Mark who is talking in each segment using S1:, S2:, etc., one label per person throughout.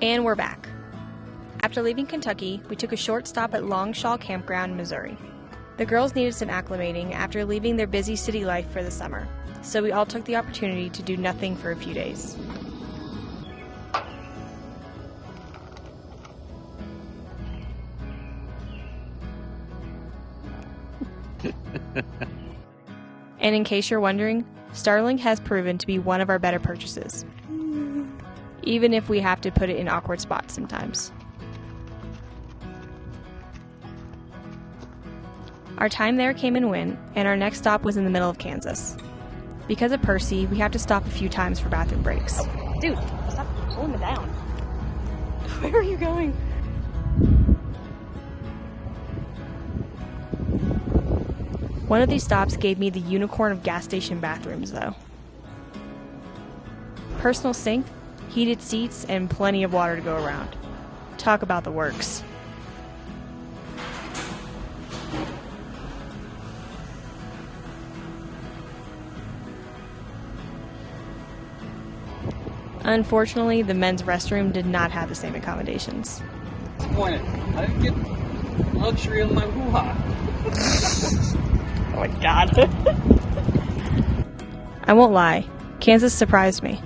S1: And we're back. After leaving Kentucky, we took a short stop at Longshaw Campground, Missouri. The girls needed some acclimating after leaving their busy city life for the summer, so we all took the opportunity to do nothing for a few days. And in case you're wondering, Starlink has proven to be one of our better purchases, even if we have to put it in awkward spots sometimes. Our time there came and went, and our next stop was in the middle of Kansas. Because of Percy, we have to stop a few times for bathroom breaks. Dude, stop pulling me down. Where are you going? One of these stops gave me the unicorn of gas station bathrooms, though. Personal sink, heated seats, and plenty of water to go around. Talk about the works. Unfortunately, the men's restroom did not have the same accommodations.
S2: Disappointed. I didn't get luxury of my hoo-ha.
S1: Oh my god. I won't lie, Kansas surprised me.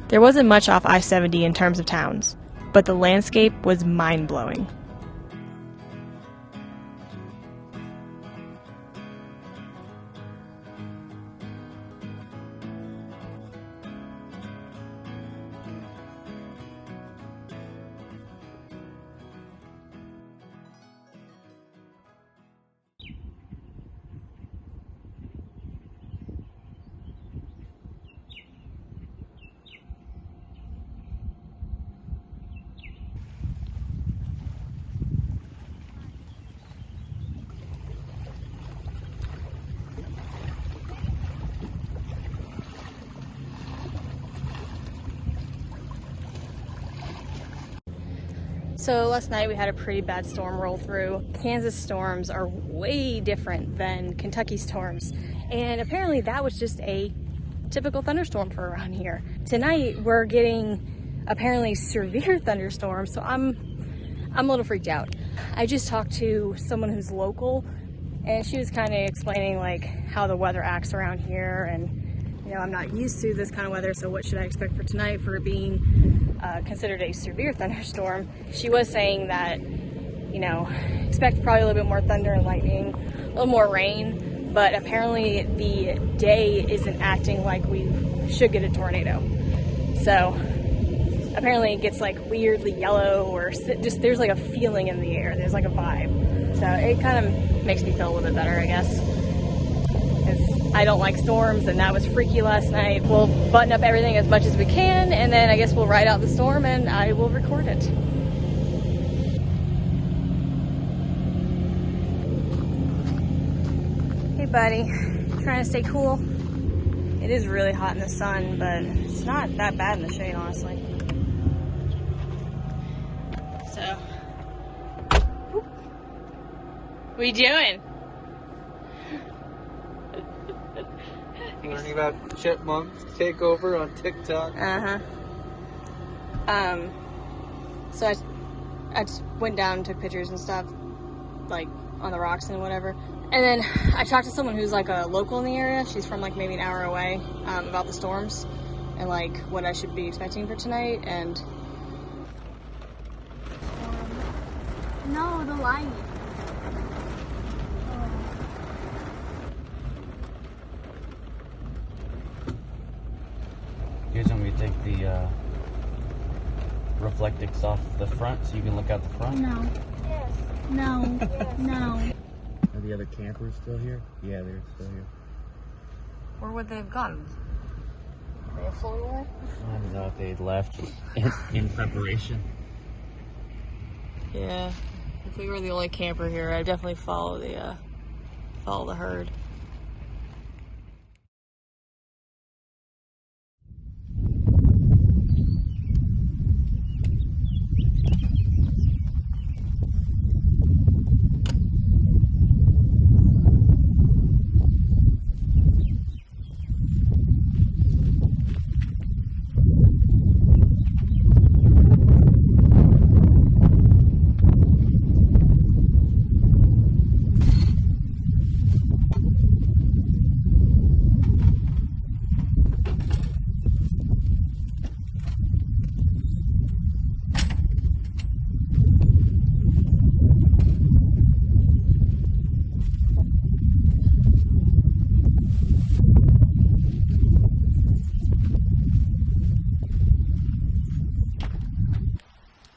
S1: There wasn't much off I-70 in terms of towns, but the landscape was mind-blowing. So last night we had a pretty bad storm roll through. Kansas storms are way different than Kentucky storms. And apparently that was just a typical thunderstorm for around here. Tonight we're getting apparently severe thunderstorms, so I'm a little freaked out. I just talked to someone who's local and she was kind of explaining like how the weather acts around here, and you know, I'm not used to this kind of weather, so what should I expect for tonight for it being considered a severe thunderstorm. She was saying that, you know, expect probably a little bit more thunder and lightning, a little more rain, but apparently the day isn't acting like we should get a tornado. So apparently it gets like weirdly yellow, or just there's like a feeling in the air, there's like a vibe. So it kind of makes me feel a little bit better, I guess. I don't like storms, and that was freaky last night. We'll button up everything as much as we can, and then I guess we'll ride out the storm and I will record it. Hey buddy, trying to stay cool? It is really hot in the sun, but it's not that bad in the shade, honestly. So, what are you doing?
S2: Learning about chipmunks takeover on TikTok.
S1: So I just went down and took pictures and stuff, like on the rocks and whatever. And then I talked to someone who's like a local in the area. She's from like maybe an hour away, about the storms and like what I should be expecting for tonight. And
S3: no, the light.
S2: You guys want me to take the reflectix off the front so you can look out the front?
S3: No. Yes. No. Yes. No.
S2: Are the other campers still here? Yeah, they're still here.
S1: where would they have gone?
S3: Are they flown away?
S2: I don't know if they left in preparation.
S1: Yeah, if we were the only camper here, I'd definitely follow the herd.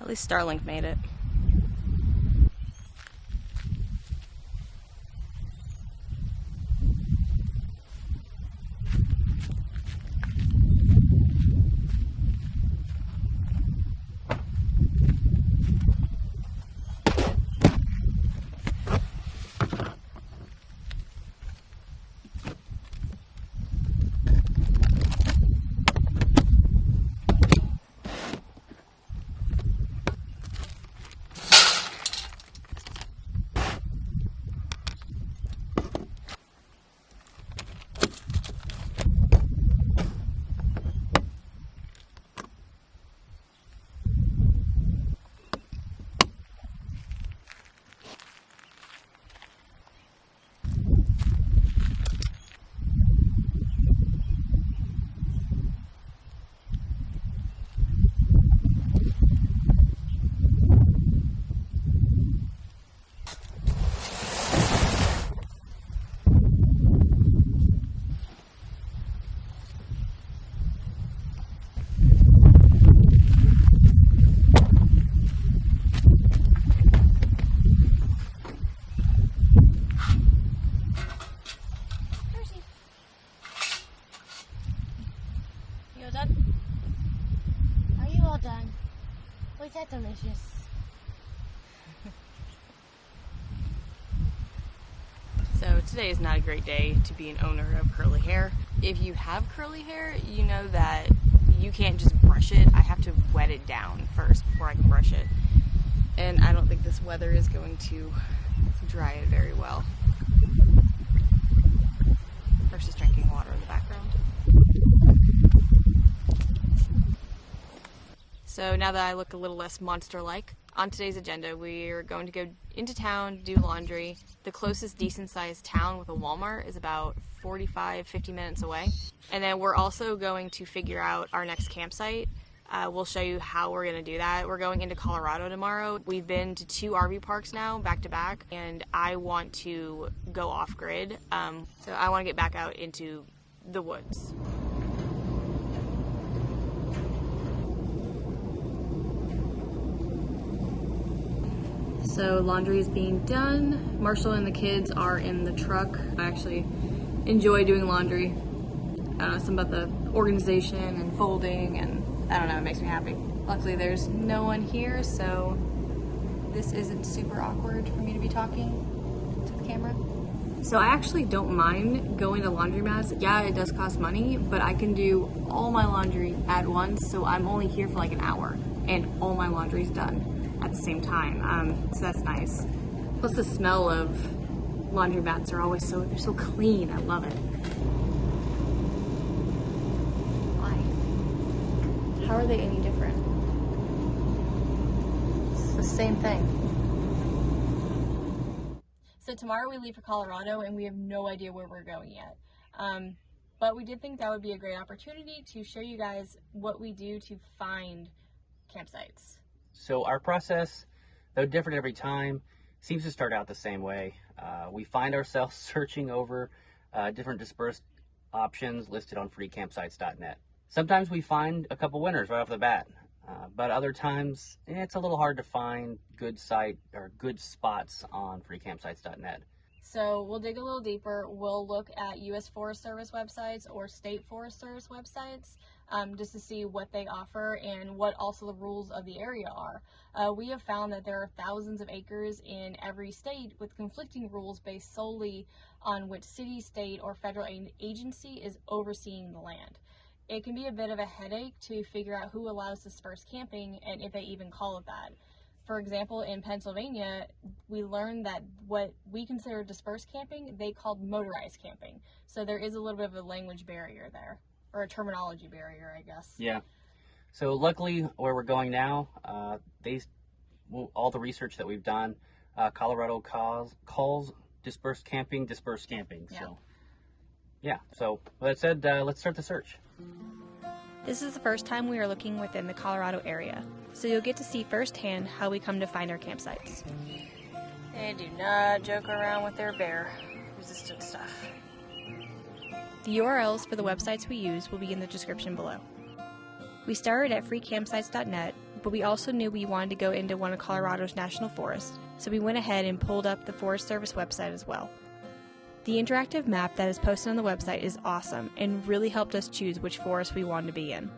S1: At least Starlink made it.
S3: You done? Are you all done? Was that delicious?
S1: So today is not a great day to be an owner of curly hair. If you have curly hair, you know that you can't just brush it. I have to wet it down first before I can brush it. And I don't think this weather is going to dry it very well. Versus drinking water in the background. So now that I look a little less monster-like, on today's agenda we're going to go into town, do laundry. The closest decent-sized town with a Walmart is about 45-50 minutes away. And then we're also going to figure out our next campsite. We'll show you how we're going to do that. We're going into Colorado tomorrow. We've been to 2 RV parks now, back to back, and I want to go off-grid. So I want to get back out into the woods. So laundry is being done. Marshall and the kids are in the truck. I actually enjoy doing laundry. I don't know, something about the organization and folding, and I don't know, it makes me happy. Luckily there's no one here, so this isn't super awkward for me to be talking to the camera. So I actually don't mind going to laundromats. Yeah, it does cost money, but I can do all my laundry at once, so I'm only here for like an hour, and all my laundry's done at the same time, so that's nice. Plus the smell of laundromats are always they're so clean. I love it. Why? How are they any different? It's the same thing. So tomorrow we leave for Colorado and we have no idea where we're going yet. But we did think that would be a great opportunity to show you guys what we do to find campsites.
S2: So our process, though different every time, seems to start out the same way. We find ourselves searching over different dispersed options listed on freecampsites.net. Sometimes we find a couple winners right off the bat, but other times it's a little hard to find good site or good spots on freecampsites.net.
S1: So we'll dig a little deeper. We'll look at U.S. Forest Service websites or State Forest Service websites just to see what they offer and what also the rules of the area are. We have found that there are thousands of acres in every state with conflicting rules based solely on which city, state, or federal agency is overseeing the land. It can be a bit of a headache to figure out who allows dispersed camping and if they even call it that. For example, in Pennsylvania, we learned that what we consider dispersed camping, they called motorized camping. So there is a little bit of a language barrier there, or a terminology barrier, I guess.
S2: Yeah. So luckily, where we're going now, all the research that we've done, Colorado calls dispersed camping. Yeah. So, yeah. So with that said, let's start the search.
S1: This is the first time we are looking within the Colorado area, so you'll get to see firsthand how we come to find our campsites. They do not joke around with their bear resistant stuff. The URLs for the websites we use will be in the description below. We started at freecampsites.net, but we also knew we wanted to go into one of Colorado's national forests, so we went ahead and pulled up the Forest Service website as well. The interactive map that is posted on the website is awesome and really helped us choose which forest we wanted to be in.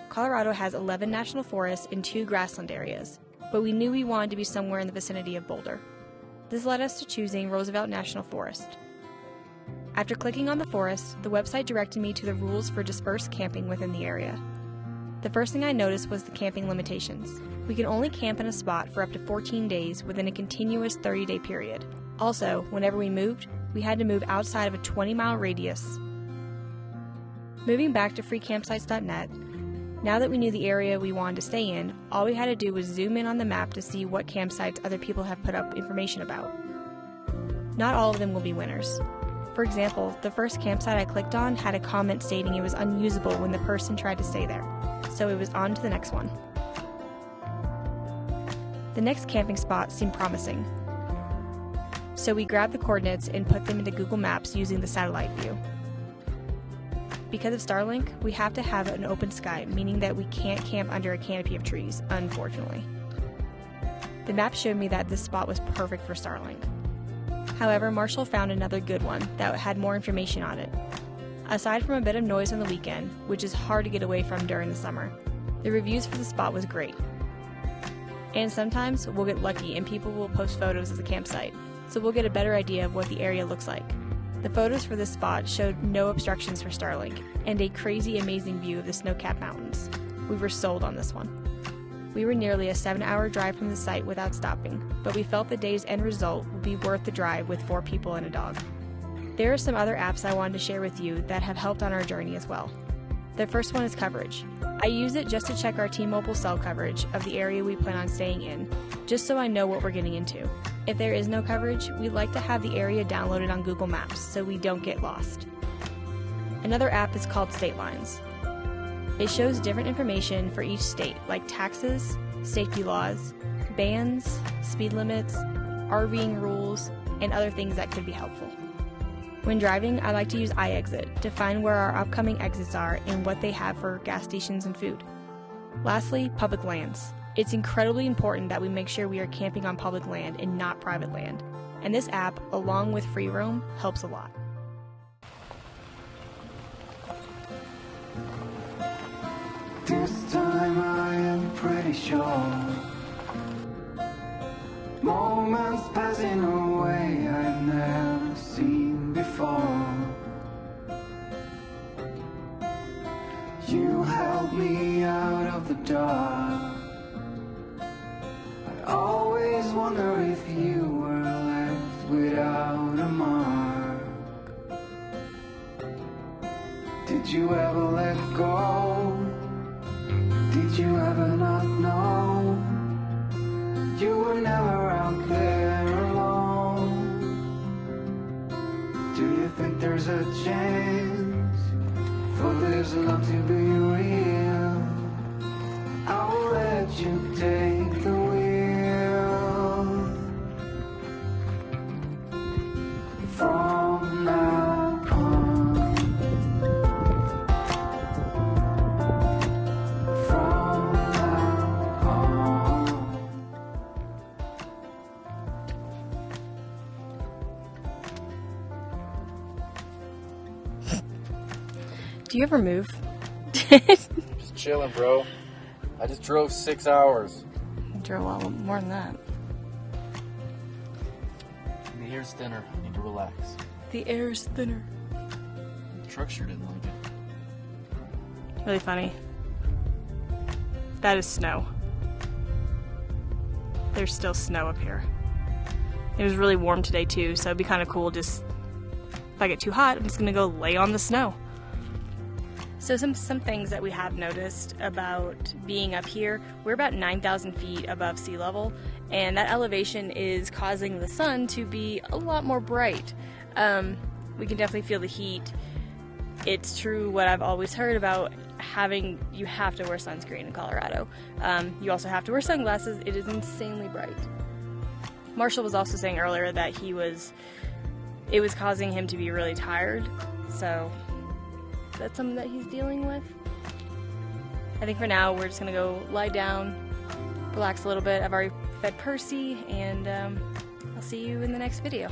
S1: Colorado has 11 national forests and 2 grassland areas, but we knew we wanted to be somewhere in the vicinity of Boulder. This led us to choosing Roosevelt National Forest. After clicking on the forest, the website directed me to the rules for dispersed camping within the area. The first thing I noticed was the camping limitations. We can only camp in a spot for up to 14 days within a continuous 30-day period. Also, whenever we moved, we had to move outside of a 20-mile radius. Moving back to freecampsites.net, now that we knew the area we wanted to stay in, all we had to do was zoom in on the map to see what campsites other people have put up information about. Not all of them will be winners. For example, the first campsite I clicked on had a comment stating it was unusable when the person tried to stay there, so it was on to the next one. The next camping spot seemed promising, so we grabbed the coordinates and put them into Google Maps using the satellite view. Because of Starlink, we have to have an open sky, meaning that we can't camp under a canopy of trees, unfortunately. The map showed me that this spot was perfect for Starlink. However, Marshall found another good one that had more information on it. Aside from a bit of noise on the weekend, which is hard to get away from during the summer, the reviews for the spot was great. And sometimes we'll get lucky and people will post photos of the campsite, so we'll get a better idea of what the area looks like. The photos for this spot showed no obstructions for Starlink, and a crazy amazing view of the snow-capped mountains. We were sold on this one. We were nearly a 7-hour drive from the site without stopping, but we felt the day's end result would be worth the drive with 4 people and a dog. There are some other apps I wanted to share with you that have helped on our journey as well. The first one is Coverage. I use it just to check our T-Mobile cell coverage of the area we plan on staying in, just so I know what we're getting into. If there is no coverage, we like to have the area downloaded on Google Maps so we don't get lost. Another app is called State Lines. It shows different information for each state, like taxes, safety laws, bans, speed limits, RVing rules, and other things that could be helpful. When driving, I like to use iExit to find where our upcoming exits are and what they have for gas stations and food. Lastly, public lands. It's incredibly important that we make sure we are camping on public land and not private land, and this app, along with Free Roam, helps a lot.
S4: This time I am pretty sure moments passing away I've never seen before. You held me out of the dark. I always wonder if you were left without a mark. Did you ever let go? Did you ever not know? You were never out there alone. Do you think there's a chance for this love to be real? I will let you take the wheel. From now on. From now on.
S1: Do you ever move?
S5: Just chilling, bro. I just drove 6 hours.
S1: I drove a lot more than that.
S5: The air's thinner. I need to relax.
S1: The air is thinner.
S5: The truck sure didn't like it.
S1: Really funny. That is snow. There's still snow up here. It was really warm today too, so it'd be kind of cool just, if I get too hot, I'm just gonna go lay on the snow. So some things that we have noticed about being up here, we're about 9,000 feet above sea level, and that elevation is causing the sun to be a lot more bright. We can definitely feel the heat. It's true what I've always heard about you have to wear sunscreen in Colorado. You also have to wear sunglasses. It is insanely bright. Marshall was also saying earlier that it was causing him to be really tired, so that's something that he's dealing with. I think for now we're just gonna go lie down relax a little bit. I've already fed Percy, and I'll see you in the next video.